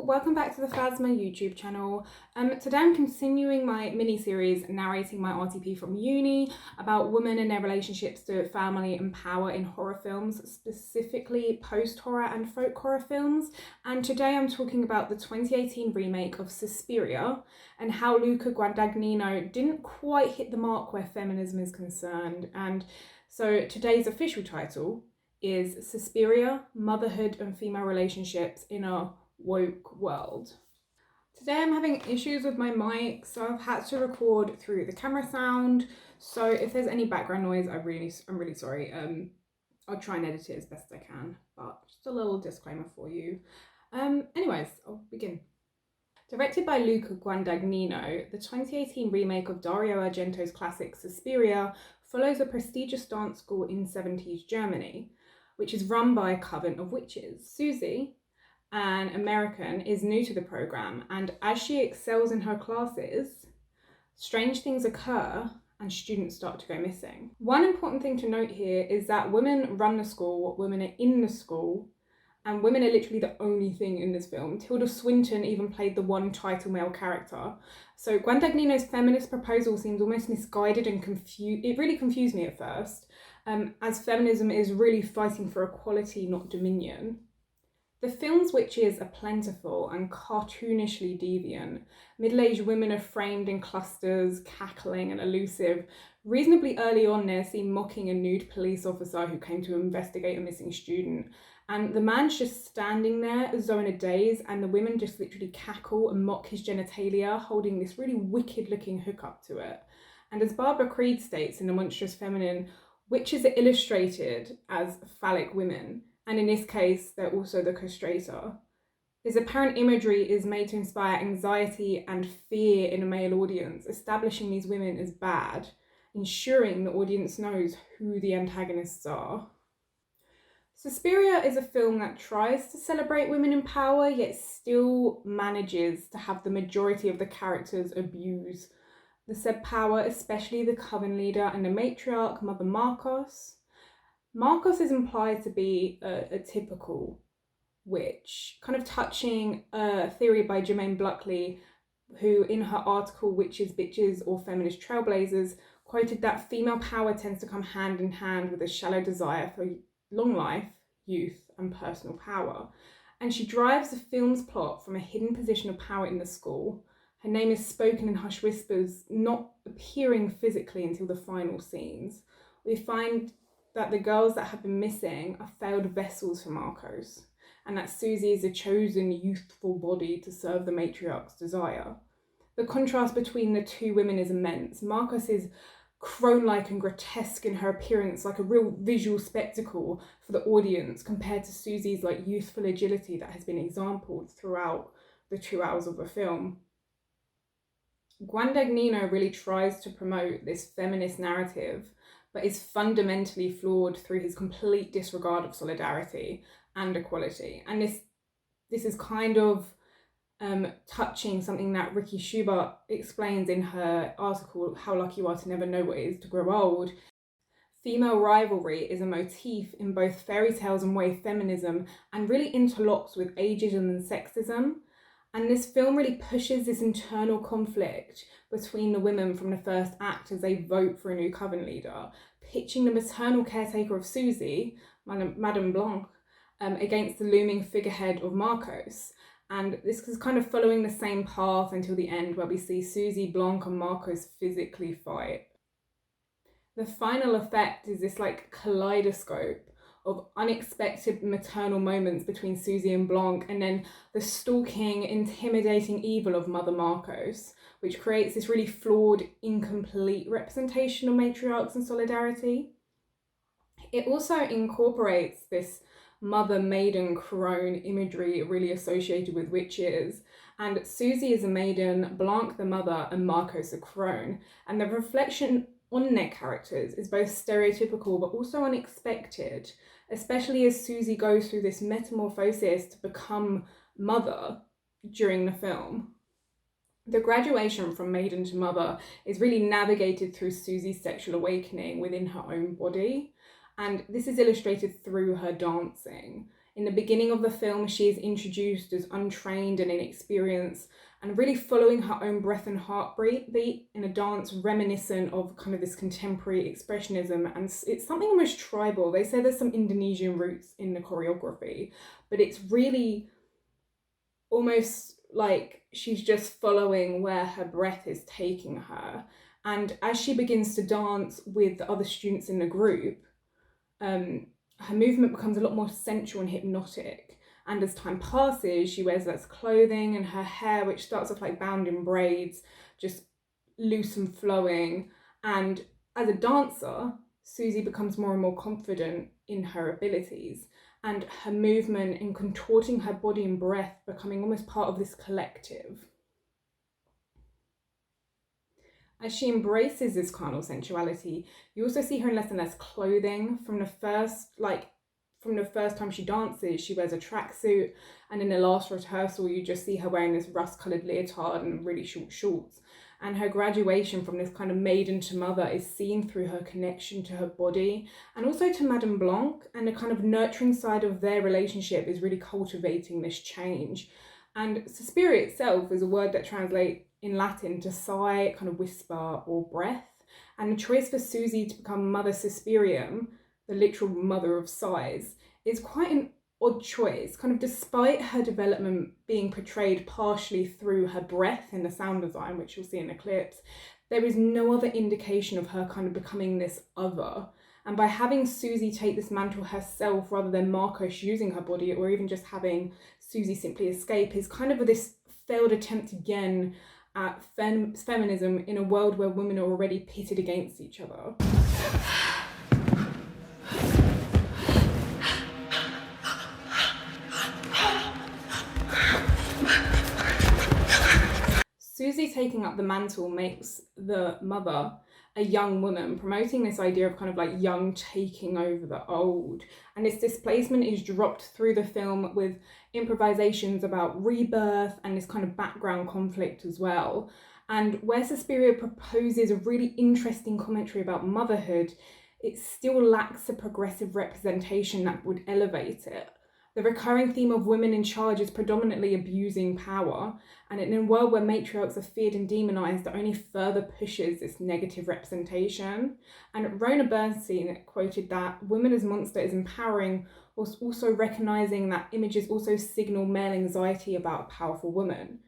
all, welcome back to the Phasma YouTube channel. Today I'm continuing my mini-series narrating my RTP from uni about women and their relationships to family and power in horror films, specifically post-horror and folk horror films. And today I'm talking about the 2018 remake of Suspiria and how Luca Guandagnino didn't quite hit the mark where feminism is concerned. And so today's official title is Suspiria, Motherhood and Female Relationships in a Woke World. Today I'm having issues with my mic, so I've had to record through the camera sound. So if there's any background noise, I'm really sorry. I'll try and edit it as best I can, but just a little disclaimer for you. Anyways, I'll begin. Directed by Luca Guandagnino, the 2018 remake of Dario Argento's classic Suspiria follows a prestigious dance school in 70s Germany, which is run by a coven of witches. Susie, an American, is new to the program, and as she excels in her classes, strange things occur and students start to go missing. One important thing to note here is that women run the school, women are in the school, and women are literally the only thing in this film. Tilda Swinton even played the one title male character. So Guandagnino's feminist proposal seems almost misguided and confused. It really confused me at first, as feminism is really fighting for equality, not dominion. The film's witches are plentiful and cartoonishly deviant. Middle-aged women are framed in clusters, cackling and elusive. Reasonably early on, they're seen mocking a nude police officer who came to investigate a missing student. And the man's just standing there as though in a daze, and the women just literally cackle and mock his genitalia, holding this really wicked-looking hookup to it. And as Barbara Creed states in The Monstrous Feminine, witches are illustrated as phallic women, and in this case, they're also the castrator. This apparent imagery is made to inspire anxiety and fear in a male audience, establishing these women as bad, ensuring the audience knows who the antagonists are. Suspiria is a film that tries to celebrate women in power, yet still manages to have the majority of the characters abuse the said power, especially the coven leader and the matriarch, Mother Marcos. Marcos is implied to be a typical witch, kind of touching a theory by Jermaine Buckley, who in her article Witches, Bitches or Feminist Trailblazers quoted that female power tends to come hand in hand with a shallow desire for long life, youth and personal power. And she drives the film's plot from a hidden position of power in the school. Her name is spoken in hushed whispers, not appearing physically until the final scenes. We find that the girls that have been missing are failed vessels for Marcos, and that Susie is a chosen youthful body to serve the matriarch's desire. The contrast between the two women is immense. Marcos is crone-like and grotesque in her appearance, like a real visual spectacle for the audience, compared to Susie's like youthful agility that has been exampled throughout the 2 hours of the film. Guandagnino really tries to promote this feminist narrative, but is fundamentally flawed through his complete disregard of solidarity and equality. And this is kind of touching something that Ricky Schubert explains in her article, How Lucky You Are to Never Know What It Is to Grow Old. Female rivalry is a motif in both fairy tales and wave feminism, and really interlocks with ageism and sexism. And this film really pushes this internal conflict between the women from the first act as they vote for a new coven leader, pitching the maternal caretaker of Susie, Madame Blanc, against the looming figurehead of Marcos. And this is kind of following the same path until the end, where we see Susie, Blanc and Marcos physically fight. The final effect is this like kaleidoscope of unexpected maternal moments between Susie and Blanc, and then the stalking, intimidating evil of Mother Marcos, which creates this really flawed, incomplete representation of matriarchs and solidarity. It also incorporates this mother, maiden, crone imagery really associated with witches, and Susie is a maiden, Blanc the mother, and Marcos a crone, and the reflection on their characters is both stereotypical but also unexpected, especially as Susie goes through this metamorphosis to become mother during the film. The graduation from maiden to mother is really navigated through Susie's sexual awakening within her own body, and this is illustrated through her dancing. In the beginning of the film, she is introduced as untrained and inexperienced, and really following her own breath and heartbeat in a dance reminiscent of kind of this contemporary expressionism. And it's something almost tribal. They say there's some Indonesian roots in the choreography, but it's really almost like she's just following where her breath is taking her. And as she begins to dance with the other students in the group, her movement becomes a lot more sensual and hypnotic. And as time passes, she wears less clothing, and her hair, which starts off like bound in braids, just loose and flowing. And as a dancer, Susie becomes more and more confident in her abilities, and her movement in contorting her body and breath becoming almost part of this collective. As she embraces this carnal sensuality, you also see her in less and less clothing. From the first time she dances, she wears a tracksuit, and in the last rehearsal, you just see her wearing this rust-coloured leotard and really short shorts. And her graduation from this kind of maiden to mother is seen through her connection to her body, and also to Madame Blanc, and the kind of nurturing side of their relationship is really cultivating this change. And Suspiria itself is a word that translates in Latin to sigh, kind of whisper, or breath. And the choice for Susie to become Mother Suspirium, the literal mother of sighs, is quite an odd choice, kind of despite her development being portrayed partially through her breath in the sound design, which you'll see in the clips. There is no other indication of her kind of becoming this other. And by having Susie take this mantle herself rather than Marcos using her body, or even just having Susie simply escape, is kind of this failed attempt again at feminism in a world where women are already pitted against each other. Susie taking up the mantle makes the mother a young woman, promoting this idea of kind of like young taking over the old. And this displacement is dropped through the film with improvisations about rebirth and this kind of background conflict as well. And where Suspiria proposes a really interesting commentary about motherhood, it still lacks a progressive representation that would elevate it. The recurring theme of women in charge is predominantly abusing power, and in a world where matriarchs are feared and demonised, that only further pushes this negative representation. And Rhona Berenstein quoted that women as monster is empowering, whilst also recognising that images also signal male anxiety about a powerful woman.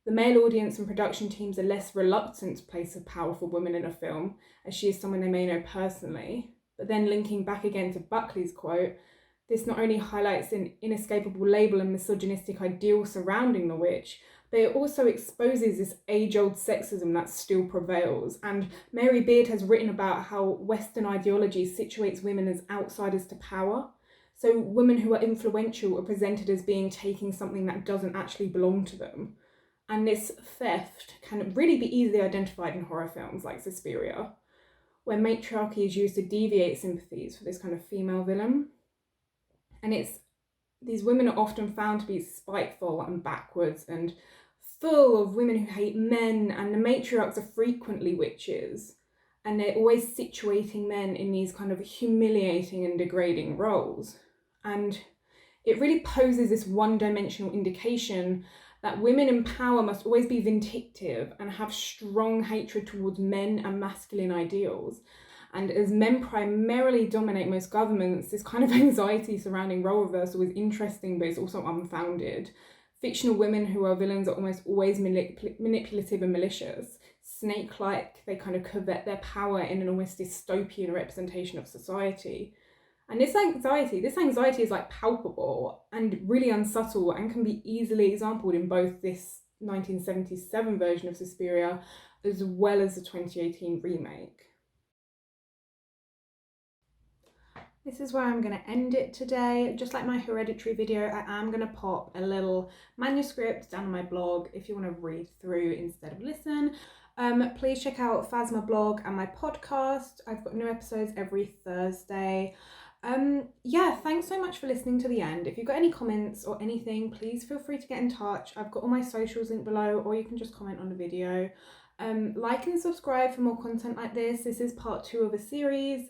The male audience and production teams are less reluctant to place a powerful woman in a film, as she is someone they may know personally. But then linking back again to Buckley's quote, this not only highlights an inescapable label and misogynistic ideal surrounding the witch, but it also exposes this age-old sexism that still prevails. And Mary Beard has written about how Western ideology situates women as outsiders to power. So women who are influential are presented as being taking something that doesn't actually belong to them. And this theft can really be easily identified in horror films like Suspiria, where matriarchy is used to deviate sympathies for this kind of female villain. And these women are often found to be spiteful and backwards and full of women who hate men, and the matriarchs are frequently witches, and they're always situating men in these kind of humiliating and degrading roles. And it really poses this one-dimensional indication that women in power must always be vindictive and have strong hatred towards men and masculine ideals. And as men primarily dominate most governments, this kind of anxiety surrounding role reversal is interesting, but it's also unfounded. Fictional women who are villains are almost always manipulative and malicious. Snake-like, they kind of covet their power in an almost dystopian representation of society. And this anxiety is like palpable and really unsubtle, and can be easily exampled in both this 1977 version of Suspiria as well as the 2018 remake. This is where I'm going to end it today. Just like my Hereditary video, I am going to pop a little manuscript down on my blog if you want to read through instead of listen. Please check out Phasma blog and my podcast. I've got new episodes every Thursday. Yeah, thanks so much for listening to the end. If you've got any comments or anything, please feel free to get in touch. I've got all my socials linked below, or you can just comment on the video. Like and subscribe for more content like this. This is part 2 of a series.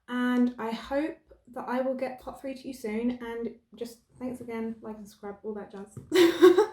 And I hope that I will get part 3 to you soon, and just thanks again, like and subscribe, all that jazz.